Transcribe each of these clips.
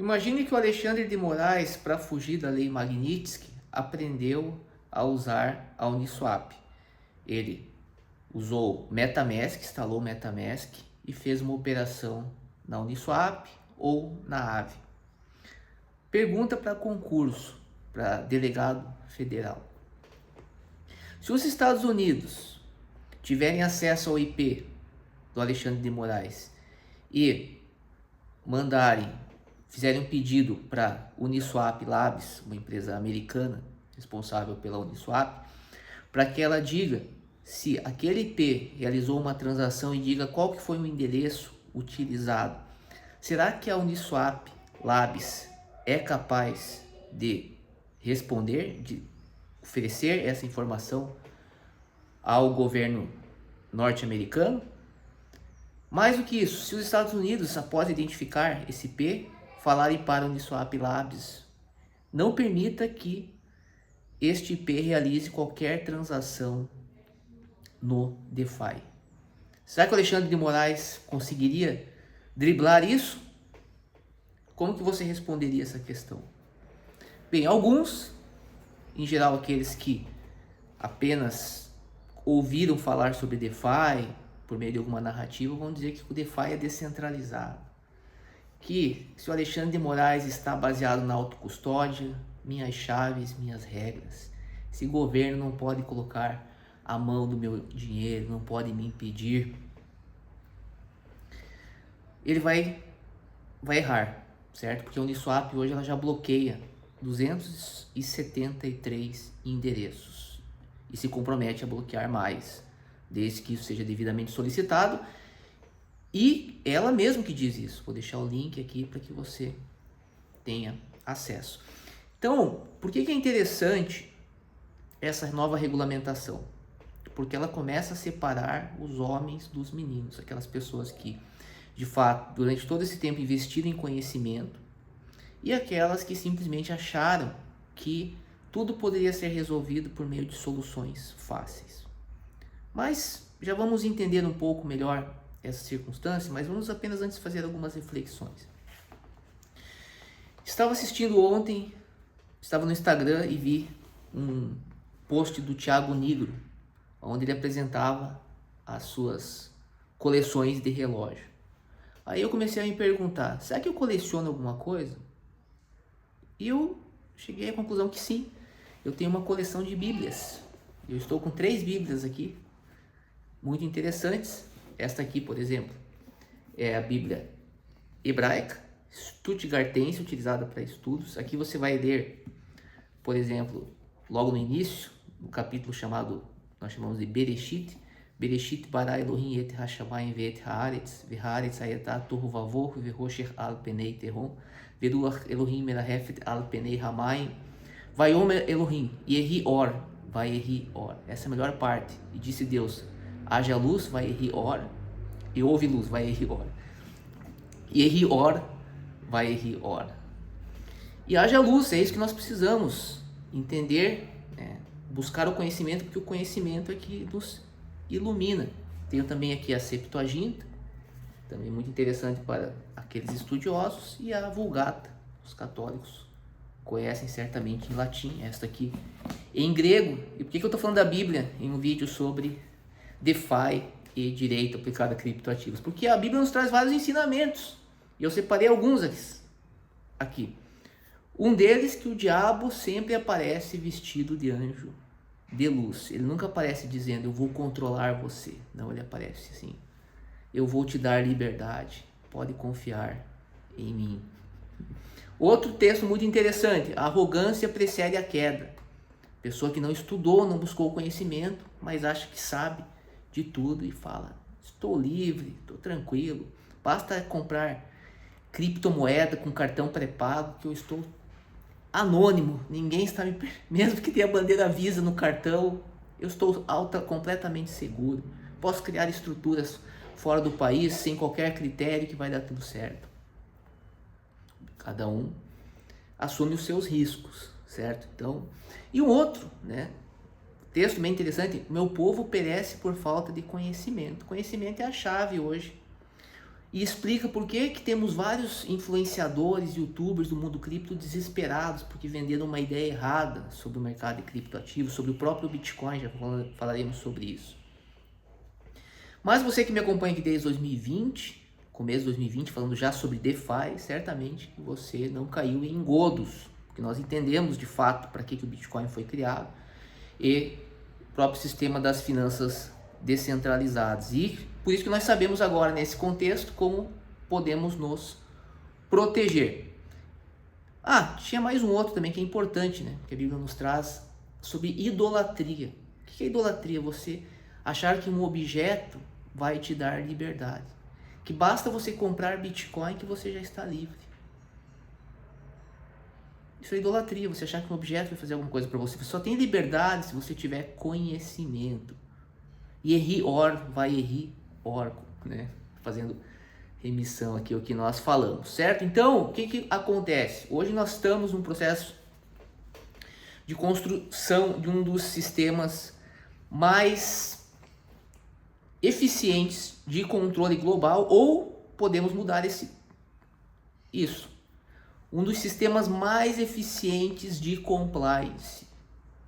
Imagine que o Alexandre de Moraes, para fugir da lei Magnitsky, aprendeu a usar a Uniswap. Ele usou MetaMask, instalou MetaMask e fez uma operação na Uniswap ou na Aave. Pergunta para concurso, para delegado federal. Se os Estados Unidos tiverem acesso ao IP do Alexandre de Moraes e fizerem um pedido para Uniswap Labs, uma empresa americana responsável pela Uniswap, para que ela diga se aquele IP realizou uma transação e diga qual que foi o endereço utilizado. Será que a Uniswap Labs é capaz de responder, de oferecer essa informação ao governo norte-americano? Mais do que isso, se os Estados Unidos, após identificar esse IP, falarem para a Uniswap Labs, não permita que este IP realize qualquer transação no DeFi. Será que o Alexandre de Moraes conseguiria driblar isso? Como que você responderia essa questão? Bem, alguns, em geral aqueles que apenas ouviram falar sobre DeFi por meio de alguma narrativa, vão dizer que o DeFi é descentralizado. Que se o Alexandre de Moraes está baseado na autocustódia, minhas chaves, minhas regras. Esse governo não pode colocar a mão no meu dinheiro, não pode me impedir. Ele vai errar, certo? Porque a Uniswap hoje ela já bloqueia 273 endereços e se compromete a bloquear mais, desde que isso seja devidamente solicitado. E ela mesma que diz isso. Vou deixar o link aqui para que você tenha acesso. Então, por que é interessante essa nova regulamentação? Porque ela começa a separar os homens dos meninos, aquelas pessoas que, de fato, durante todo esse tempo investiram em conhecimento e aquelas que simplesmente acharam que tudo poderia ser resolvido por meio de soluções fáceis. Mas já vamos entender um pouco melhor essa circunstância, mas vamos apenas antes fazer algumas reflexões. Estava assistindo ontem, estava no Instagram e vi um post do Thiago Nigro, onde ele apresentava as suas coleções de relógio. Aí eu comecei a me perguntar, será que eu coleciono alguma coisa? E eu cheguei à conclusão que sim, eu tenho uma coleção de bíblias. Eu estou com 3 bíblias aqui, muito interessantes. Esta aqui, por exemplo, é a Bíblia hebraica, stuttgartense, utilizada para estudos. Aqui você vai ler, por exemplo, logo no início, no capítulo nós chamamos de Bereshit. Bereshit bara Elohim et hashamayim ve'et haaretz, ve'haaretz hayata tohu vavohu ve'rosher al penei tehom, ve'ruach Elohim merahefet al penei hamayim, vayomer Elohim, yehi or, vayehi or. Essa é a melhor parte. E disse Deus, haja luz, vayehi or, e houve luz, vayehi or. Yehi or, vayehi or. E haja luz, é isso que nós precisamos entender, buscar o conhecimento, porque o conhecimento é que nos ilumina. Tenho também aqui a Septuaginta, também muito interessante para aqueles estudiosos, e a Vulgata, os católicos conhecem certamente em latim, esta aqui em grego. E por que eu estou falando da Bíblia em um vídeo sobre DeFi e direito aplicado a criptoativos? Porque a Bíblia nos traz vários ensinamentos, e eu separei alguns aqui. Um deles, que o diabo sempre aparece vestido de anjo de luz. Ele nunca aparece dizendo, eu vou controlar você. Não, ele aparece assim, eu vou te dar liberdade, pode confiar em mim. Outro texto muito interessante, a arrogância precede a queda. Pessoa que não estudou, não buscou conhecimento, mas acha que sabe de tudo e fala, estou livre, estou tranquilo, basta comprar criptomoeda com cartão pré-pago que eu estou anônimo, ninguém está me... Mesmo que tenha a bandeira Visa no cartão, eu estou completamente seguro. Posso criar estruturas fora do país sem qualquer critério que vai dar tudo certo. Cada um assume os seus riscos, certo? Então, e um outro, texto bem interessante, meu povo perece por falta de conhecimento. Conhecimento é a chave hoje. e explica por que temos vários influenciadores, youtubers do mundo cripto desesperados porque venderam uma ideia errada sobre o mercado de criptoativos, sobre o próprio Bitcoin, já falaremos sobre isso. Mas você que me acompanha aqui desde 2020, começo de 2020, falando já sobre DeFi, certamente que você não caiu em engodos, porque nós entendemos de fato para que o Bitcoin foi criado e o próprio sistema das finanças descentralizadas. E por isso que nós sabemos agora, nesse contexto, como podemos nos proteger. Tinha mais um outro também que é importante, né? Que a Bíblia nos traz sobre idolatria. O que é idolatria? Você achar que um objeto vai te dar liberdade. Que basta você comprar Bitcoin que você já está livre. Isso é idolatria, você achar que um objeto vai fazer alguma coisa para você. Você só tem liberdade se você tiver conhecimento. Yeri or vai Yeri orco, né? Fazendo remissão aqui o que nós falamos, certo? Então, o que acontece? Hoje nós estamos num processo de construção de um dos sistemas mais eficientes de controle global, ou podemos mudar isso. Um dos sistemas mais eficientes de compliance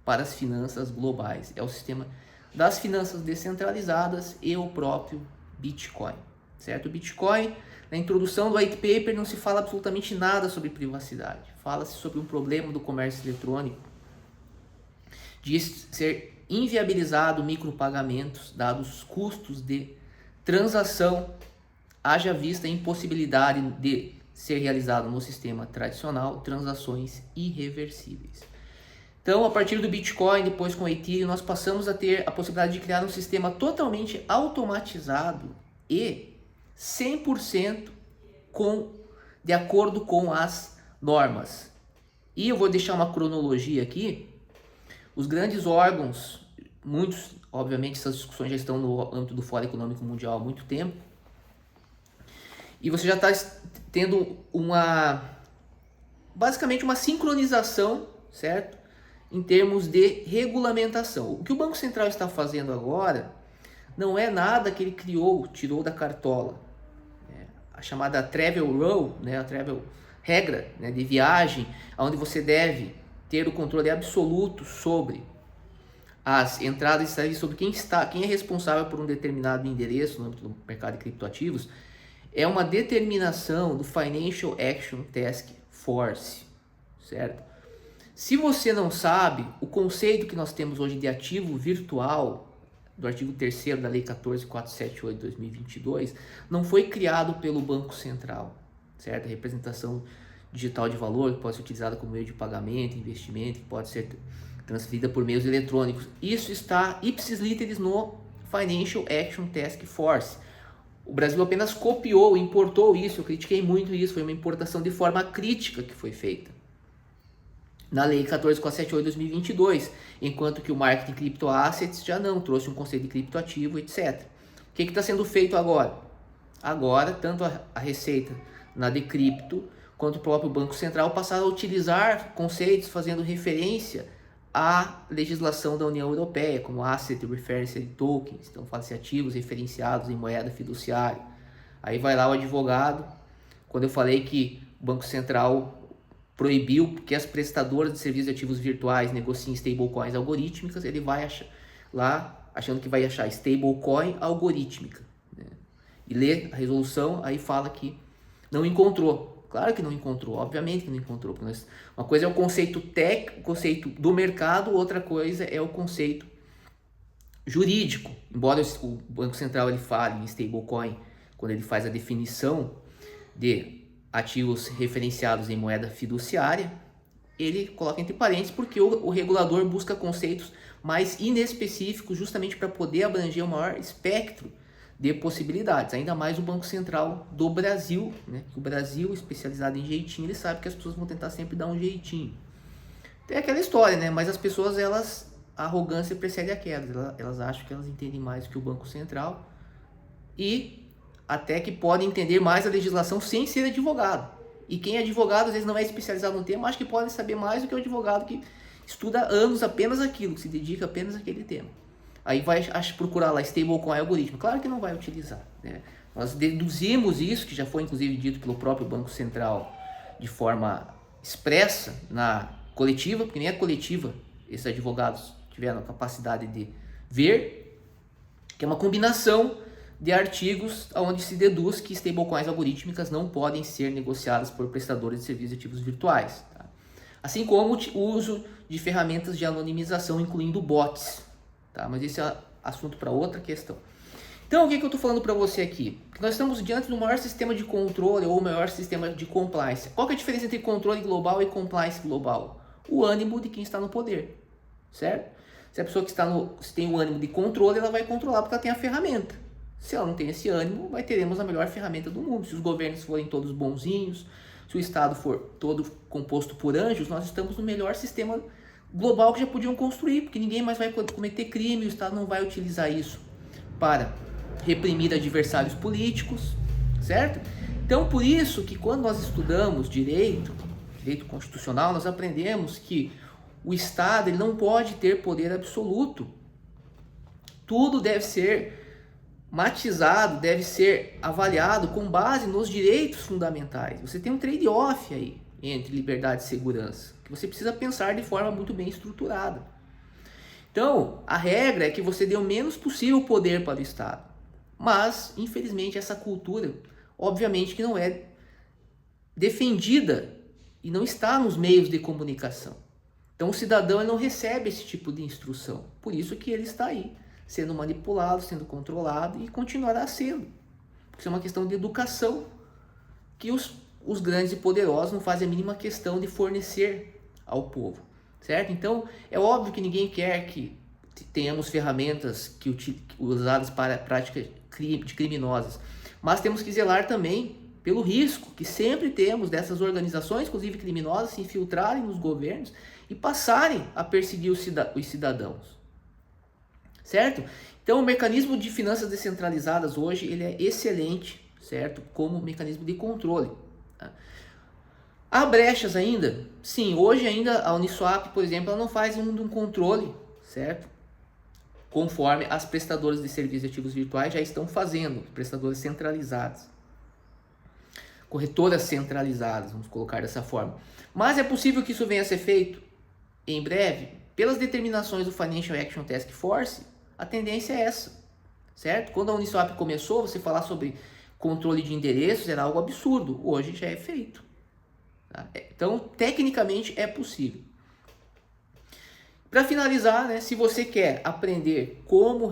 para as finanças globais. É o sistema das finanças descentralizadas e o próprio Bitcoin, certo? O Bitcoin, na introdução do white paper, não se fala absolutamente nada sobre privacidade. Fala-se sobre um problema do comércio eletrônico, de ser inviabilizado micropagamentos, dados os custos de transação, haja vista a impossibilidade de ser realizado no sistema tradicional, transações irreversíveis. Então, a partir do Bitcoin, depois com o Ethereum, nós passamos a ter a possibilidade de criar um sistema totalmente automatizado e 100% de acordo com as normas. E eu vou deixar uma cronologia aqui. Os grandes órgãos, muitos, obviamente, essas discussões já estão no âmbito do Fórum Econômico Mundial há muito tempo. E você já está tendo basicamente uma sincronização, certo? Em termos de regulamentação. O que o Banco Central está fazendo agora não é nada que ele tirou da cartola. A chamada Travel Rule, né, a Travel regra, né, de viagem, onde você deve ter o controle absoluto sobre as entradas e saídas, sobre quem é responsável por um determinado endereço no âmbito do mercado de criptoativos, é uma determinação do Financial Action Task Force, certo? Se você não sabe, o conceito que nós temos hoje de ativo virtual, do artigo 3º da Lei 14.478 de 2022, não foi criado pelo Banco Central, certo? A representação digital de valor que pode ser utilizada como meio de pagamento, investimento, que pode ser transferida por meios eletrônicos. Isso está ipsis literis no Financial Action Task Force. O Brasil apenas copiou, importou isso, eu critiquei muito isso, foi uma importação de forma crítica que foi feita na Lei 14.478 de 2022, enquanto que o marketing criptoassets já não, trouxe um conceito de criptoativo, etc. O que está sendo feito agora? Agora, tanto a Receita na Decrypto, quanto o próprio Banco Central passaram a utilizar conceitos fazendo referência à legislação da União Europeia, como Asset Referenced Tokens, então fala-se ativos referenciados em moeda fiduciária. Aí vai lá o advogado, quando eu falei que o Banco Central proibiu que as prestadoras de serviços de ativos virtuais negociem stablecoins algorítmicas, ele vai lá achando que vai achar stablecoin algorítmica, né? E lê a resolução, aí fala que não encontrou. Claro que não encontrou, obviamente que não encontrou. Uma coisa é o conceito técnico, o conceito do mercado, outra coisa é o conceito jurídico. Embora o Banco Central ele fale em stablecoin, quando ele faz a definição de ativos referenciados em moeda fiduciária, ele coloca entre parênteses porque o regulador busca conceitos mais inespecíficos justamente para poder abranger o maior espectro de possibilidades, ainda mais o Banco Central do Brasil, né? O Brasil, especializado em jeitinho, ele sabe que as pessoas vão tentar sempre dar um jeitinho. Tem aquela história, né? Mas as pessoas, a arrogância precede a queda, elas acham que elas entendem mais que o Banco Central e até que podem entender mais a legislação sem ser advogado. E quem é advogado, às vezes não é especializado no tema, acho que pode saber mais do que o advogado que estuda há anos apenas aquilo, que se dedica apenas àquele tema. Aí vai procurar lá stablecoin algoritmo. Claro que não vai utilizar, né? Nós deduzimos isso, que já foi inclusive dito pelo próprio Banco Central de forma expressa na coletiva, porque nem a coletiva esses advogados tiveram a capacidade de ver, que é uma combinação de artigos onde se deduz que stablecoins algorítmicas não podem ser negociadas por prestadores de serviços de ativos virtuais. Tá? Assim como o uso de ferramentas de anonimização, incluindo bots. Tá? Mas esse é assunto para outra questão. Então, o que eu estou falando para você aqui? Que nós estamos diante do maior sistema de controle ou maior sistema de compliance. Qual que é a diferença entre controle global e compliance global? O ânimo de quem está no poder, certo? Se a pessoa que se tem o ânimo de controle, ela vai controlar porque ela tem a ferramenta. Se ela não tem esse ânimo, teremos a melhor ferramenta do mundo. Se os governos forem todos bonzinhos, se o Estado for todo composto por anjos, nós estamos no melhor sistema global que já podiam construir, porque ninguém mais vai cometer crime, o Estado não vai utilizar isso para reprimir adversários políticos, certo? Então, por isso que quando nós estudamos direito constitucional, nós aprendemos que o Estado ele não pode ter poder absoluto. Tudo deve ser matizado, deve ser avaliado com base nos direitos fundamentais. Você tem um trade-off aí entre liberdade e segurança, que você precisa pensar de forma muito bem estruturada. Então, a regra é que você dê o menos possível poder para o Estado. Mas, infelizmente, essa cultura, obviamente que não é defendida e não está nos meios de comunicação. Então, o cidadão ele não recebe esse tipo de instrução. Por isso que ele está aí, sendo manipulado, sendo controlado e continuará sendo. Porque isso é uma questão de educação que os grandes e poderosos não fazem a mínima questão de fornecer ao povo, certo? Então, é óbvio que ninguém quer que tenhamos ferramentas usadas para práticas criminosas, mas temos que zelar também pelo risco que sempre temos dessas organizações, inclusive criminosas, se infiltrarem nos governos e passarem a perseguir os cidadãos, certo? Então, o mecanismo de finanças descentralizadas hoje ele é excelente, certo? Como mecanismo de controle. Tá? Há brechas ainda? Sim, hoje ainda a Uniswap, por exemplo, ela não faz um controle, certo? Conforme as prestadoras de serviços de ativos virtuais já estão fazendo, prestadoras centralizadas. Corretoras centralizadas, vamos colocar dessa forma. Mas é possível que isso venha a ser feito em breve? Pelas determinações do Financial Action Task Force, a tendência é essa, certo? Quando a Uniswap começou, você falar sobre controle de endereços era algo absurdo. Hoje já é feito. Tá? Então, tecnicamente é possível. Para finalizar, né, se você quer aprender como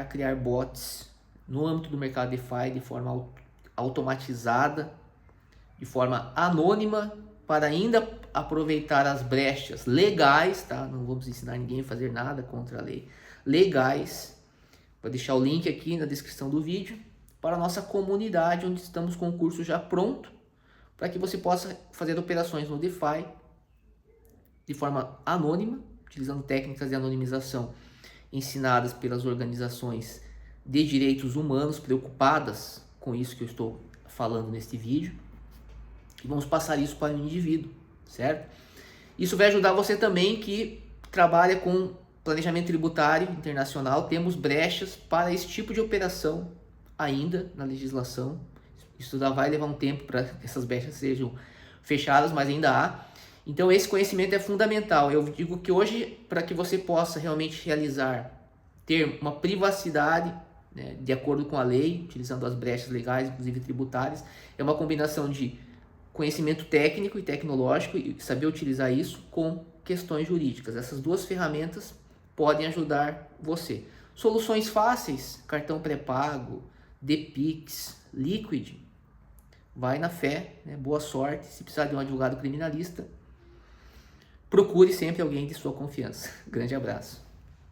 criar bots no âmbito do mercado DeFi de forma automatizada, de forma anônima, para ainda aproveitar as brechas legais, tá? Não vamos ensinar ninguém a fazer nada contra a lei, legais. Vou deixar o link aqui na descrição do vídeo para a nossa comunidade, onde estamos com o curso já pronto, para que você possa fazer operações no DeFi de forma anônima, utilizando técnicas de anonimização ensinadas pelas organizações de direitos humanos preocupadas com isso que eu estou falando neste vídeo. E vamos passar isso para o indivíduo, certo? Isso vai ajudar você também que trabalha com planejamento tributário internacional. Temos brechas para esse tipo de operação ainda na legislação. Isso vai levar um tempo para que essas brechas sejam fechadas, mas ainda há. Então esse conhecimento é fundamental. Eu digo que hoje, para que você possa realmente ter uma privacidade, né, de acordo com a lei, utilizando as brechas legais, inclusive tributárias, é uma combinação de conhecimento técnico e tecnológico e saber utilizar isso com questões jurídicas. Essas duas ferramentas podem ajudar você. Soluções fáceis, cartão pré-pago, DPix, Liquid, vai na fé, né? Boa sorte. Se precisar de um advogado criminalista, procure sempre alguém de sua confiança. Grande abraço.